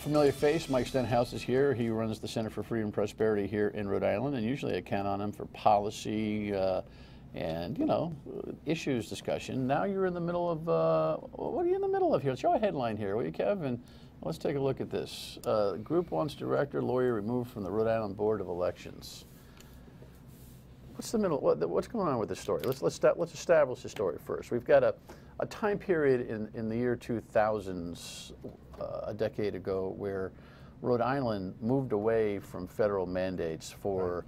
Familiar face, Mike Stenhouse is here. He runs the Center for Freedom and Prosperity here in Rhode Island, and usually I count on him for policy and, you know, issues discussion. Now you're in the middle of, what are you in the middle of here? Show a headline here, will you, Kev? And let's take a look at this. Group wants director, lawyer removed from the Rhode Island Board of Elections. What's the middle? What's going on with this story? Let's establish the story first. We've got a time period in the year 2000s, a decade ago, where Rhode Island moved away from federal mandates for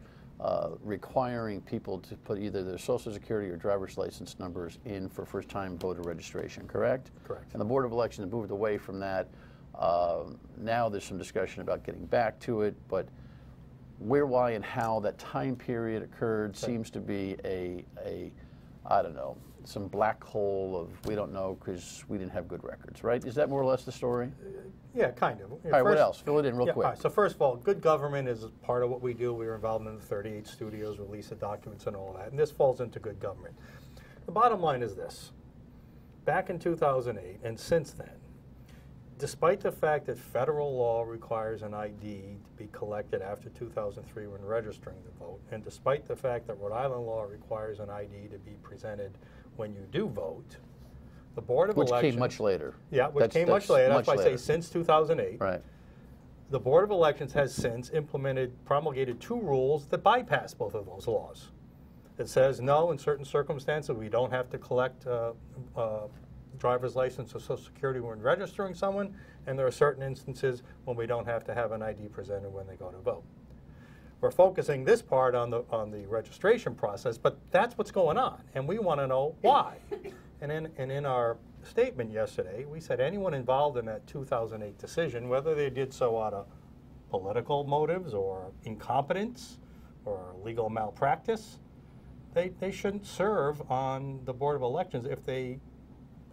requiring people to put either their Social Security or driver's license numbers in for first-time voter registration, correct? Correct. And the Board of Elections moved away from that. Now there's some discussion about getting back to it, but where, why, and how that time period occurred seems to be I don't know, some black hole of we don't know because we didn't have good records, right? Is that more or less the story? Yeah, kind of. All right, what else? Fill it in real quick. All right, so first of all, good government is part of what we do. We were involved in the 38 studios, release of documents and all that, and this falls into good government. The bottom line is this. Back in 2008, and since then, despite the fact that federal law requires an ID to be collected after 2003 when registering the vote, and despite the fact that Rhode Island law requires an ID to be presented when you do vote, the Board of Elections... Which came much later. Yeah, which came much later. That's why I say since 2008. Right. The Board of Elections has since promulgated two rules that bypass both of those laws. It says, no, in certain circumstances, we don't have to collect driver's license or Social Security when registering someone, and there are certain instances when we don't have to have an ID presented when they go to vote. We're focusing this part on the registration process, but that's what's going on, and we want to know why. And in our statement yesterday, we said anyone involved in that 2008 decision, whether they did so out of political motives or incompetence or legal malpractice, they shouldn't serve on the Board of Elections if they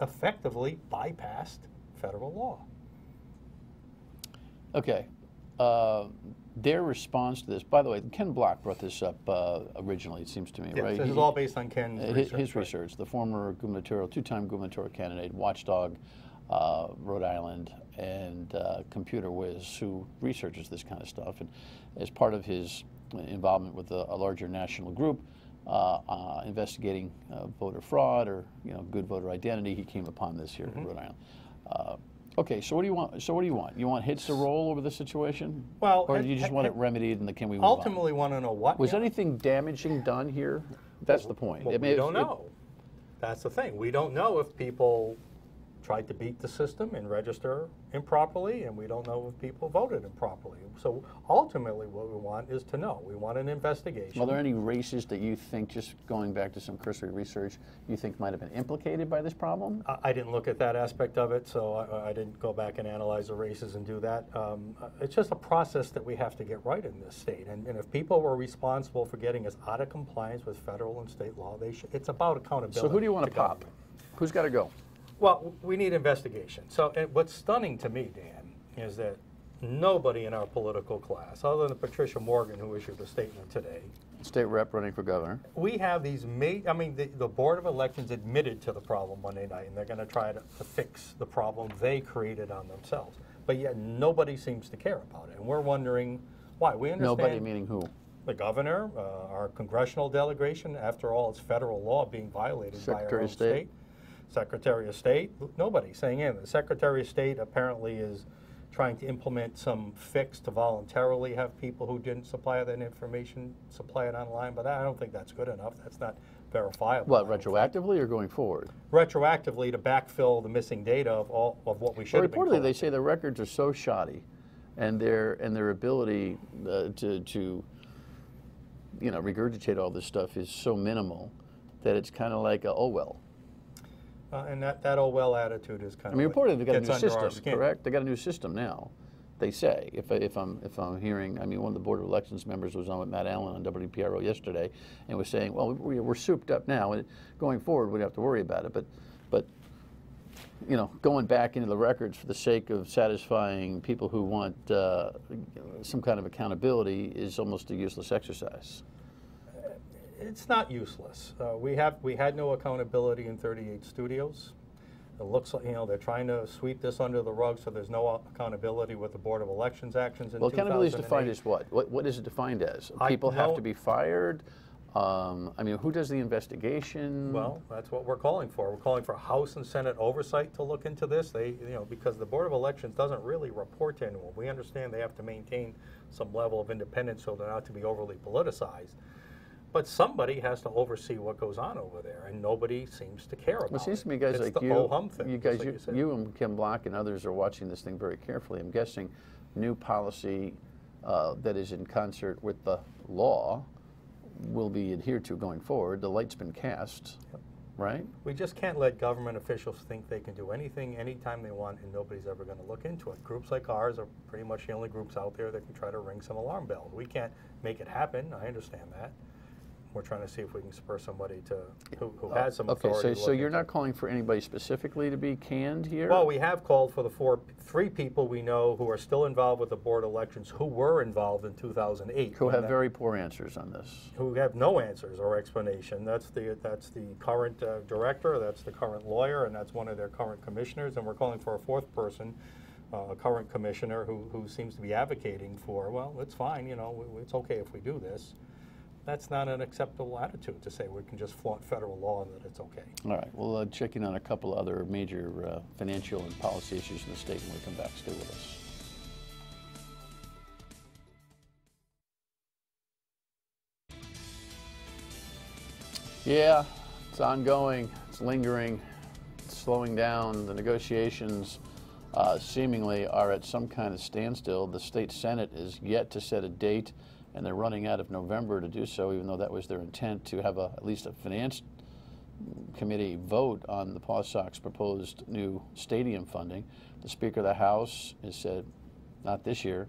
effectively bypassed federal law. Okay. Their response to this, by the way, Ken Block brought this up originally, it seems to me, yes, right? This is all based on Ken's research. His research, the former two-time gubernatorial candidate, watchdog, Rhode Island, and computer whiz who researches this kind of stuff. And as part of his involvement with a larger national group, investigating voter fraud or good voter identity, he came upon this here in Rhode Island. Okay, so what do you want? You want hits to roll over the situation? Well, or do you just want it remedied and can we move ultimately on? Want to know what? Was anything damaging done here? That's the point. Well, we don't know. That's the thing. We don't know if people tried to beat the system and register improperly, and we don't know if people voted improperly. So ultimately what we want is to know. We want an investigation. Are there any races that you think, just going back to some cursory research, you think might have been implicated by this problem? I didn't look at that aspect of it, so I didn't go back and analyze the races and do that. It's just a process that we have to get right in this state. And if people were responsible for getting us out of compliance with federal and state law, it's about accountability. So who do you want to pop? Who's got to go? Well, we need investigation. So what's stunning to me, Dan, is that nobody in our political class, other than Patricia Morgan, who issued a statement today. State rep running for governor. We have these, the Board of Elections admitted to the problem Monday night, and they're going to try to fix the problem they created on themselves. But yet nobody seems to care about it. And we're wondering why. We understand. Nobody meaning who? The governor, our congressional delegation. After all, it's federal law being violated by our own state. Secretary of State, nobody saying anything. The Secretary of State apparently is trying to implement some fix to voluntarily have people who didn't supply that information supply it online, but I don't think that's good enough. That's not verifiable. What, retroactively or going forward? Retroactively to backfill the missing data of what we should have been collecting. Reportedly, they say the records are so shoddy, and their ability to regurgitate all this stuff is so minimal that it's kind of like oh well. And that oh well attitude is kind of. Reportedly they got a new system, correct? They got a new system now. They say, if I'm hearing, one of the Board of Elections members was on with Matt Allen on WPRO yesterday, and was saying, well, we're souped up now, and going forward we don't have to worry about it. But going back into the records for the sake of satisfying people who want some kind of accountability is almost a useless exercise. It's not useless. We had no accountability in 38 studios. It looks like, they're trying to sweep this under the rug so there's no accountability with the Board of Elections actions in 2008. Well, accountability is defined as what? What is it defined as? People have to be fired? I mean, who does the investigation? Well, that's what we're calling for. We're calling for House and Senate oversight to look into this. They, because the Board of Elections doesn't really report to anyone. We understand they have to maintain some level of independence so they're not to be overly politicized. But somebody has to oversee what goes on over there, and nobody seems to care about it. It seems to me guys it's like the you guys, you and Kim Block and others are watching this thing very carefully. I'm guessing new policy that is in concert with the law will be adhered to going forward. The light's been cast, right? We just can't let government officials think they can do anything anytime they want and nobody's ever going to look into it. Groups like ours are pretty much the only groups out there that can try to ring some alarm bells. We can't make it happen. I understand that. We're trying to see if we can spur somebody to who has some authority. Okay, so you're not calling for anybody specifically to be canned here? Well, we have called for the three people we know who are still involved with the Board of Elections who were involved in 2008. Who have very poor answers on this. Who have no answers or explanation. That's the current director, that's the current lawyer, and that's one of their current commissioners. And we're calling for a fourth person, a current commissioner who seems to be advocating for, well, it's fine, it's okay if we do this. That's not an acceptable attitude to say we can just flaunt federal law and that it's okay. All right, we'll check in on a couple other major financial and policy issues in the state when we come back. Stay with us. Yeah, it's ongoing, it's lingering, it's slowing down. The negotiations seemingly are at some kind of standstill. The state Senate is yet to set a date, and they're running out of November to do so, even though that was their intent to have at least a finance committee vote on the Paw Sox proposed new stadium funding. The Speaker of the House has said, not this year.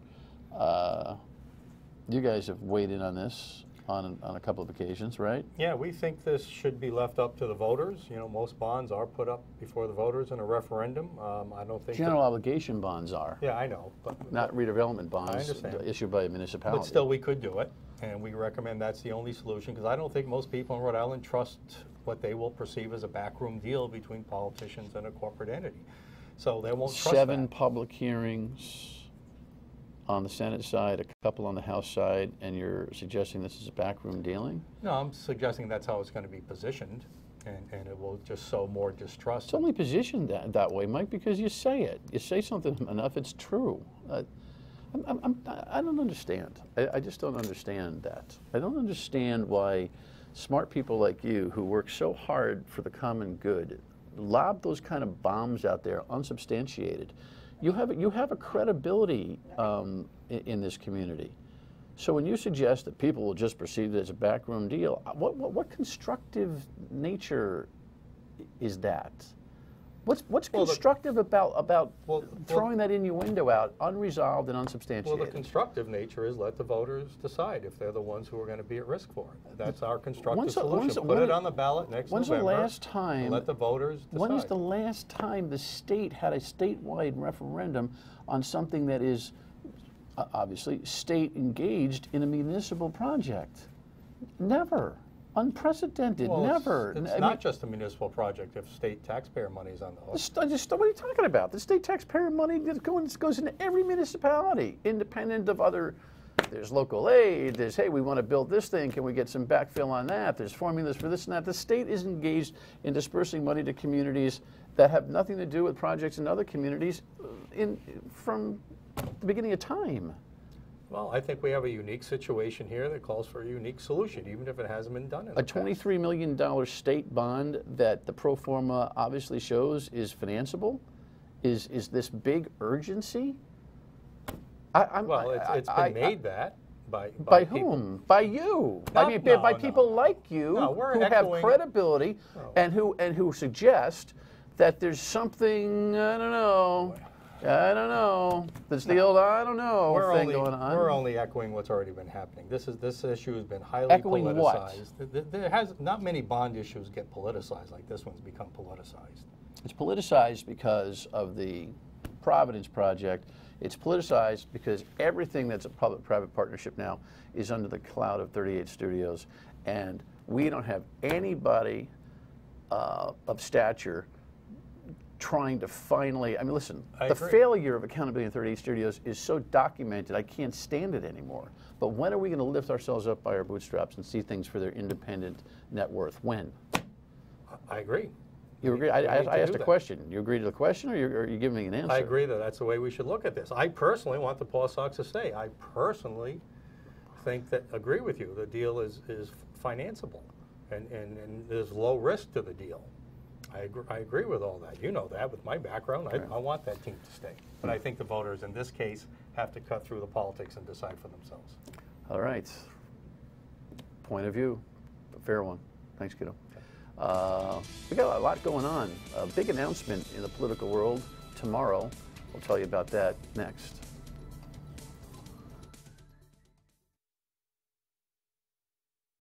You guys have weighed in on this on a couple of occasions, right? Yeah, we think this should be left up to the voters. Most bonds are put up before the voters in a referendum. I don't think general obligation bonds are. Yeah, I know, but not redevelopment bonds issued by a municipality. But still, we could do it, and we recommend that's the only solution because I don't think most people in Rhode Island trust what they will perceive as a backroom deal between politicians and a corporate entity. So they won't trust 7 that. Public hearings on the Senate side, a couple on the House side, and you're suggesting this is a backroom dealing? No, I'm suggesting that's how it's going to be positioned, and it will just sow more distrust. It's only positioned that way, Mike, because you say it. You say something enough, it's true. I don't understand. I just don't understand that. I don't understand why smart people like you, who work so hard for the common good, lob those kind of bombs out there unsubstantiated. You have a credibility in this community. So when you suggest that people will just perceive it as a backroom deal, what constructive nature is that? What's constructive about throwing that innuendo out unresolved and unsubstantiated? Well, the constructive nature is let the voters decide if they're the ones who are going to be at risk for it. That's our constructive solution. Put it on the ballot next November. When's the last time? Let the voters decide. When is the last time the state had a statewide referendum on something that is obviously state engaged in a municipal project? Never. Unprecedented, well, never. It's not just a municipal project if state taxpayer money is on the hook. What are you talking about? The state taxpayer money goes into every municipality, independent of other. There's local aid, there's, hey, we want to build this thing, can we get some backfill on that? There's formulas for this and that. The state is engaged in dispersing money to communities that have nothing to do with projects in other communities from the beginning of time. Well, I think we have a unique situation here that calls for a unique solution, even if it hasn't been done in the past. A $23 million state bond that the pro forma obviously shows is financeable? Is this big urgency? It's been made that by whom? By you. By people like you who have credibility and who suggest that there's something, I don't know. There's the old I don't know thing going on. We're only echoing what's already been happening. This issue has been highly echoing politicized. What? There has not many bond issues get politicized like this one's become politicized. It's politicized because of the Providence project. It's politicized because everything that's a public-private partnership now is under the cloud of 38 studios, and we don't have anybody of stature trying to finally, I mean, listen, I the agree. failure of Accountability in 38 Studios is so documented, I can't stand it anymore. But when are we going to lift ourselves up by our bootstraps and see things for their independent net worth? When? I agree. You agree? I asked a question. You agree to the question, or are you giving me an answer? I agree that that's the way we should look at this. I personally want the Paw Sox to stay. I personally agree with you. The deal is financeable, and there's low risk to the deal. I agree with all that. You know that with my background. I want that team to stay. But I think the voters in this case have to cut through the politics and decide for themselves. All right. Point of view. A fair one. Thanks, kiddo. We got a lot going on. A big announcement in the political world tomorrow. We'll tell you about that next.